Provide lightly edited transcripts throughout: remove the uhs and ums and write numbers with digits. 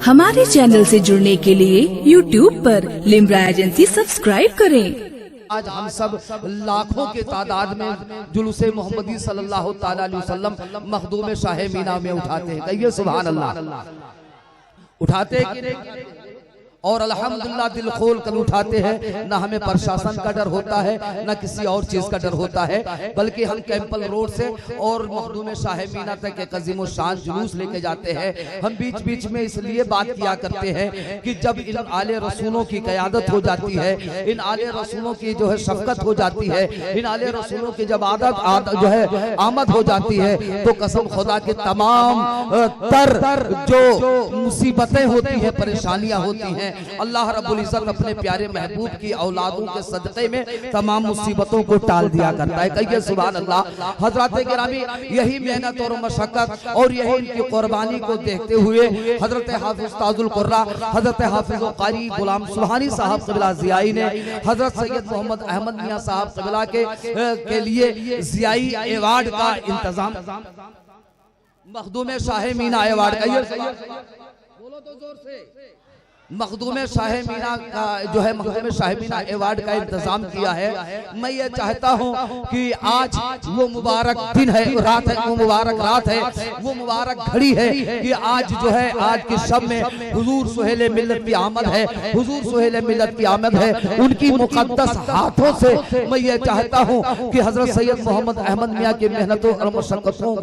हमारे चैनल से जुड़ने के लिए YouTube पर लिम्रा एजेंसी सब्सक्राइब करें। आज हम सब लाखों के तादाद में जुलूसे मोहम्मदी सल्लल्लाहु ताला अलैहि वसल्लम मखदूम शाह मीना में उठाते हैं। कहिए सुभान अल्लाह। उठाते हैं कि नहीं? और अल्हम्दुलिल्लाह दिल खोल कर उठाते हैं। ना हमें प्रशासन का डर होता है, ना किसी और चीज का डर होता है, बल्कि हम कैंपल रोड से और मखदूम शाह मीना तक एक अजीम शान जुलूस लेके जाते हैं। हम बीच बीच में इसलिए बात किया करते हैं कि जब इन आले रसूलों की क़यादत हो जाती है, इन आले रसूलों की जो है शफकत हो जाती है, इन आले रसूलों की जब जो है आमद हो जाती है, तो कसम खुदा के तमाम तर जो मुसीबतें होती हैं, परेशानियां होती हैं, अल्लाह रब्बुल इज्जत अपने प्यारे महबूब की औलादों के सदक़े में तमाम मुसीबतों को टाल दिया करता है। कहिए सुभान अल्लाह। हज़रात गिरामी, यही मेहनत और मशक्क़त और यही इनकी कुर्बानी को देखते हुए हज़रत हाफिज़ ताजुल कुर्रा हज़रत हाफिज़ क़ारी गुलाम सुब्हानी साहब क़िबला ज़ियाई ने हज़रत सैयद मोहम्मद अहमद मियाँ साहब क़िबला के लिए ज़ियाई अवार्ड का इंतजाम, मखदूम शाह मीना अवार्ड का, बोलो तो जोर से, मखदूम शाह मीना का जो है मखदूम शाह मीना अवार्ड का इंतजाम किया है। मैं ये चाहता हूँ कि आज वो मुबारक दिन है, रात है, वो मुबारक रात है, वो मुबारक घड़ी है कि आज जो है आज की शब में हुजूर सुहेल मिल्लत की आमद है, हुजूर सुहेल मिल्लत की आमद है। उनकी मुकद्दस हाथों से मैं ये चाहता हूँ कि हजरत सैयद मोहम्मद अहमद मियाँ की मेहनतों और मशक्क़तों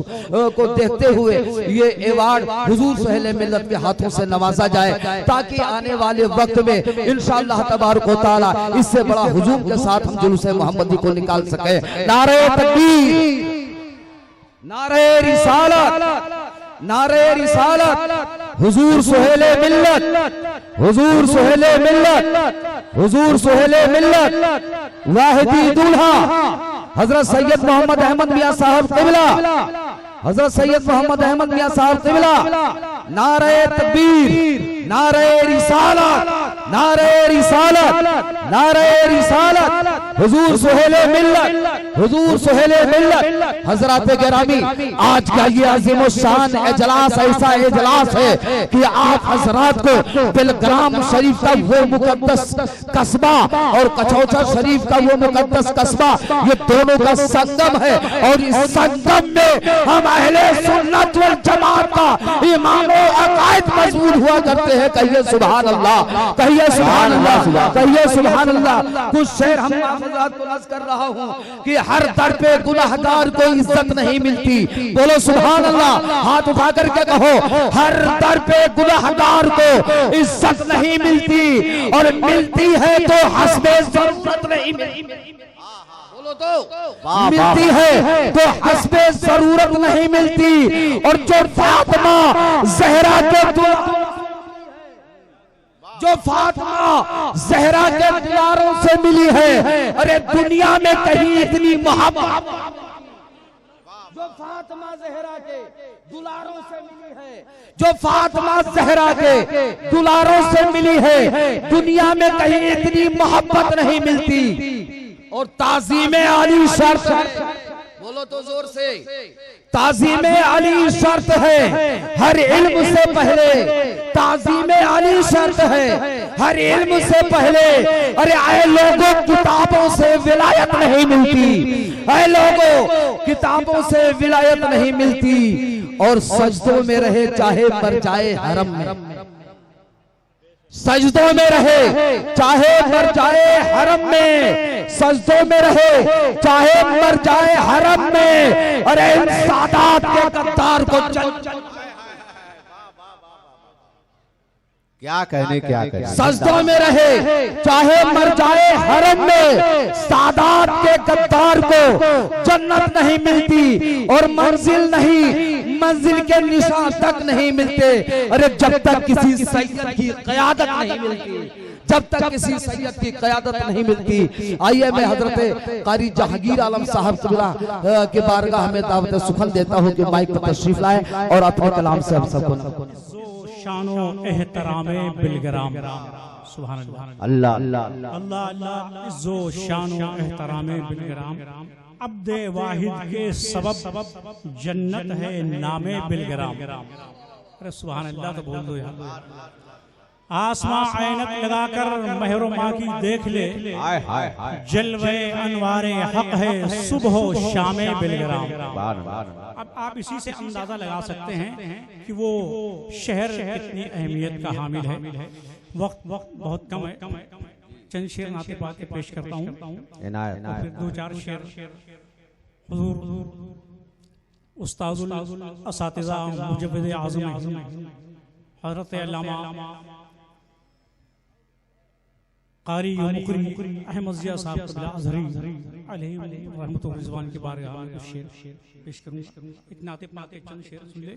को देखते हुए ये अवार्ड हुजूर सुहेल मिल्लत के हाथों से नवाजा जाए, ताकि आने वाले वक्त में इंशाअल्लाह तबारक व तआला इससे बड़ा हुजूम के साथ हम जुलूसे मोहम्मदी को निकाल सके। नारे तकबीर, नारे रिसालत, नारे रिसालत, हुजूर सुहेले मिल्लत, हुजूर सुहेले मिल्लत, हुजूर सुहेले मिल्लत, वाहिदी दूल्हा हजरत सैयद मोहम्मद अहमद मियाँ साहब क़िबला, हजरत सैयद मोहम्मद अहमद मियाँ साहब क़िबला। नारे तकबीर, नारे रिसालत, नारे रिसालत, नारे रिसालत, हुजूर सुहेले मिल्लत, हुजूर सुहेले मिल्लत। हजरात गिरामी, आज का ये अजीम शान इजलास ऐसा इजलास है कि आप हजरात को बिलग्राम शरीफ का वो मुकद्दस कस्बा और कचौचा शरीफ का वो मुकद्दस कस्बा, ये दोनों का संगम है, और इस संगम में हम अहले सुन्नत वल जमात का ईमान और अकायद मजबूत हुआ करते हैं। कहिए सुभान अल्लाह, कहिए सुभान अल्लाह, कहिए सुभान अल्लाह। कुछ शेर हम हजरात को अर्ज कर रहा हूँ कि हर दर पे गुनाहगार को इज्जत नहीं मिलती। बोलो सुभान अल्लाह, हाथ उठा करके कहो, हर दर पे गुनाहगार को इज्जत नहीं मिलती, और मिलती है तो हस्बे ज़रूरत नहीं मिलती। तो मिलती है तो हस्बे जरूरत नहीं मिलती। और जो फातिमा ज़हरा के जो फातिमा ज़हरा के दुलारों से मिली है, अरे दुनिया में कहीं इतनी मोहब्बत जो फातिमा ज़हरा के दुलारों से मिली है, जो फातिमा ज़हरा के दुलारों से मिली है, दुनिया में कहीं इतनी मोहब्बत नहीं मिलती। और ताज़ीमे अली शर्त है, बोलो तो जोर से, ताज़ीमे अली शर्त है हर इल्म से पहले, ताज़ीमे अली शर्त है हर इल्म से पहले। अरे आए लोगों, किताबों से विलायत नहीं मिलती, आए लोगों किताबों से विलायत नहीं मिलती। और सजदों में रहे चाहे मर जाए हरम में, सजदों में रहे चाहे मर जाए हरम में, सजदों में रहे चाहे मर जाए हरम में। अरे इन सादात के गद्दार को क्या कहने, क्या कहने, सजदों में रहे चाहे मर जाए हरम में, सादात के गद्दार को जन्नत नहीं मिलती, और मंजिल नहीं, मंजिल के निशान तक नहीं मिलते। अरे जब तक किसी सैयद की क़यादत नहीं मिलती, जब तक किसी सैयद की क़यादत नहीं मिलती। आइए मैं हजरत क़ारी जहांगीर आलम साहब क़िबला के बारगाह में दावत सुखन देता हूँ कि माइक पर तशरीफ लाए और अपने कलाम से हम सबको शानो एहतरामे बिलग्राम। सुभान अल्लाह अल्लाह अल्लाह जो शानो एहतरामे बिलग्राम। अब्दे वाहिद के सबब जन्नत है नामे बिलग्राम। अरे सुभान अल्लाह तो बोल दो यार। आसमां ऐनक लगाकर महरो माँ की देख ले, जलवे अनवारे हक है सुबह शामे बिलग्राम। अब आप इसी से अंदाजा लगा सकते हैं कि वो शहर कितनी अहमियत का हामिल है। वक्त बहुत कम है, चंद शेर नाते पाते पेश करता हूँ, फिर 2-4 शेर हुजूर उस्ताजुल असातिज़ा मुजव्विद आज़म हज़रत अल्लामा कारी मुकरी अहमद ज़िया साहब क़िबला अज़हरी अलैहि रहमत व रिज़वान के बारगाह में कुछ शेर पेश करूँगा। एक नाते पाते चंद शेर सुन ले।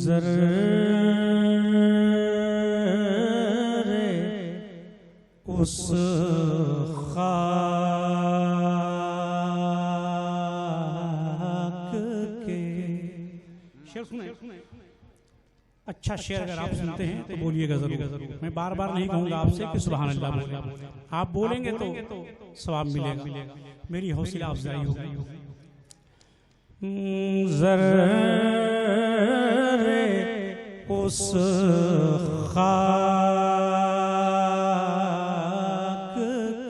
ज़र्रे उस खाक के शेर सुने। अच्छा शेर अगर आप सुनते हैं तो बोलिएगा जरूर। मैं बार बार नहीं कहूंगा आपसे कि सुभान अल्लाह बोले, आप बोलेंगे तो सवाब मिलेगा, मेरी हौसला अफजाई होगी। ज़र्रे उस खाक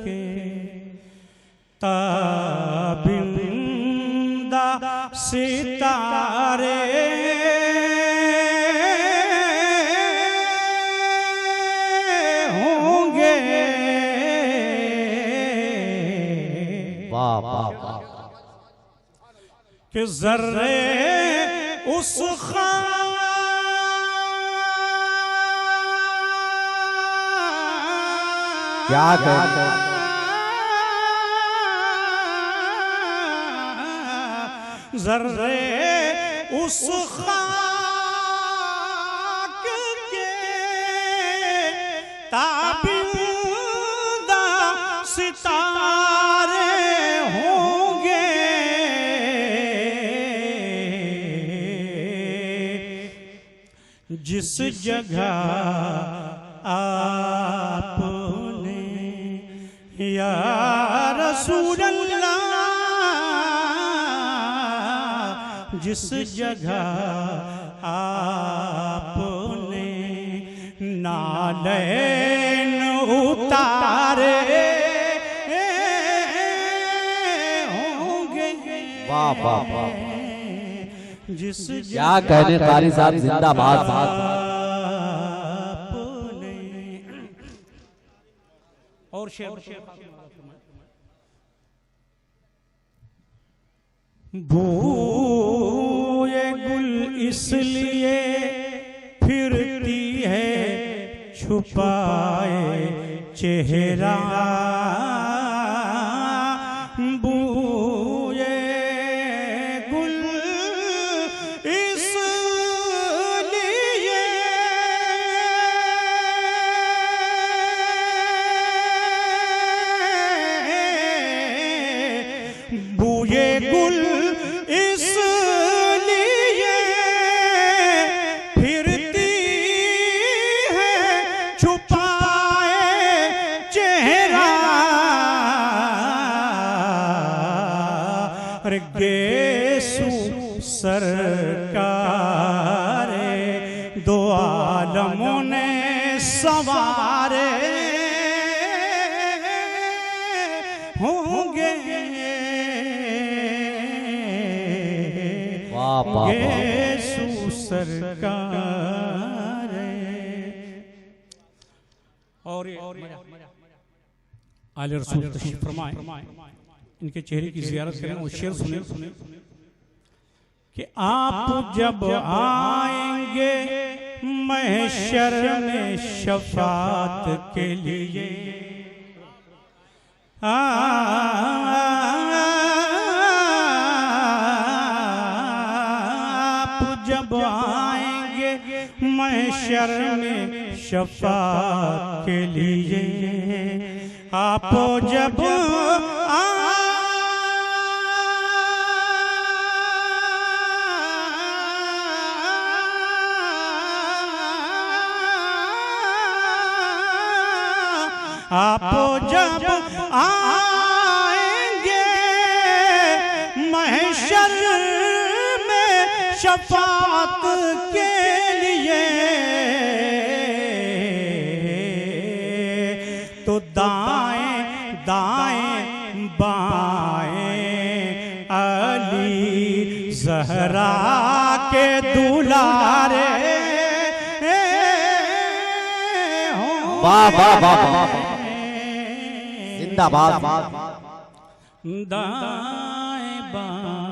के ताबिंदा सितारे होंगे। कि ज़र्रे उस क्या कहते ज़र्रे उस खाक के ताबिंदा सितारे होंगे। जिस जगह आपने या रसूल अल्लाह, जिस जगह आपने नालैन उतारे होंगे। वाह वाह वाह, जिस क्या कहने कारी साहब, जिंदाबाद। और शेर बूए गुल इसलिए फिरती है छुपाए चेहरा, बूए गुल इसलिए बूए गुल इसलिए फिरती है छुपाए चेहरा। अरे गेसु सरकारे दो आलमों ने सवारे होंगे। गेसु सरकार। और आले रसूल तशरीफ फरमाए, इनके चेहरे की ज़ियारत करें और शेर सुने कि आप जब आएंगे महशर में शफात के लिए, आप जब आएंगे महशर में शफात के लिए, आप जब आप जब आएंगे शफाअत के लिए तो दाएं दाएं बाएं अली ज़हरा के दुलारे वाह वाह वाह जिंदाबाद। दाएं बाएं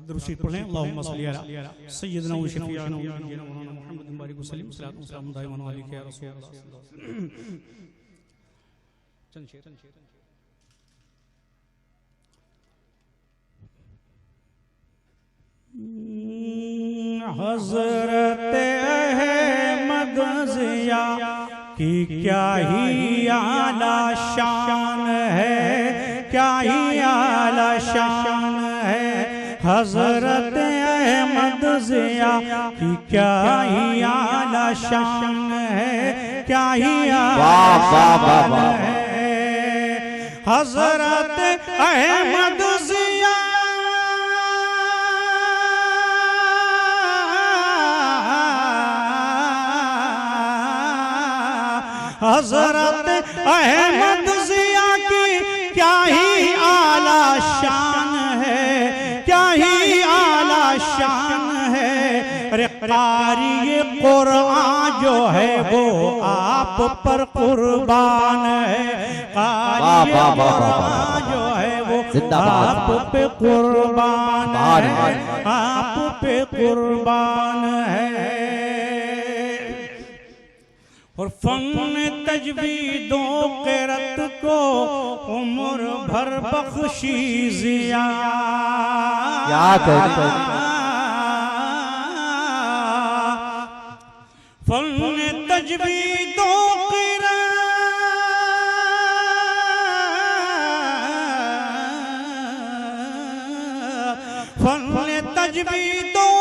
दुरूद पढ़ें। अल्लाहुम्मा सल्ली अला सय्यिदना व शफीअना व नबीना मौलाना मुहम्मद बारिक व सल्लिम सलातो व सलाम दाइमन अलैका या रसूल अल्लाह। हज़रत अहमद ज़िया की क्या ही आला शान है, क्या ही आला शान है। हज़रत अहमद ज़िया की क्या ही आला शान है, क्या ही आला शान है। हज़रत अहमद ज़िया हज़रत अहमद ज़िया की क्या ही आला शान है, क्या ही आला शान है। अरे कारी कुरान जो है वो आप पर कुर्बान है, कारी कुरान जो है वो आप पे कुर्बान है, आप पे कुर्बान है। और फन तजवीदों क़िरत को उम्र भर बख्शी ज़िया। क्या कहते फन तजवीदों तजवीदों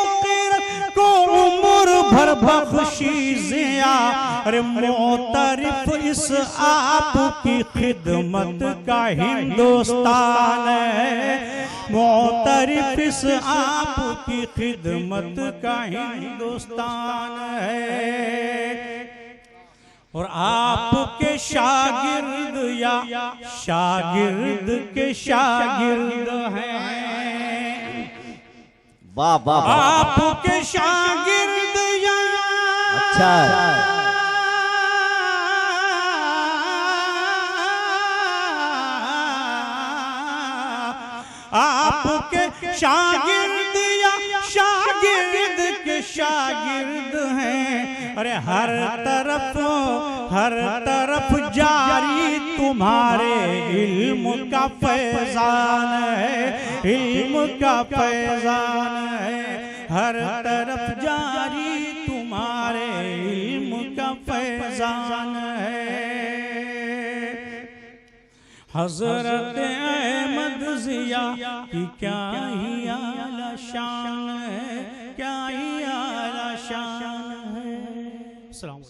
को उम्र भर बख्शी ज़िया। अरे मोतरिफ इस आपकी खिदमत का हिंदुस्तान है, मोतरिफ इस आपकी खिदमत का हिंदुस्तान है। और आपके शागिर्द या शागिर्द के शागिर्द हैं, वाह वाह। आपके शागिर्द या अच्छा है। आपके शागिर्द या शागिर्द के शागिर्द हैं। अरे हर तरफ जारी तुम्हारे इल्म का फैज़ान है, इल्म का फैज़ान है। हर तरफ जारी तुम्हारे इल्म का फैज़ान है। हज़रत अहमद ज़िया की क्या ही आला शान है, क्या ही आला शान है। सलाम।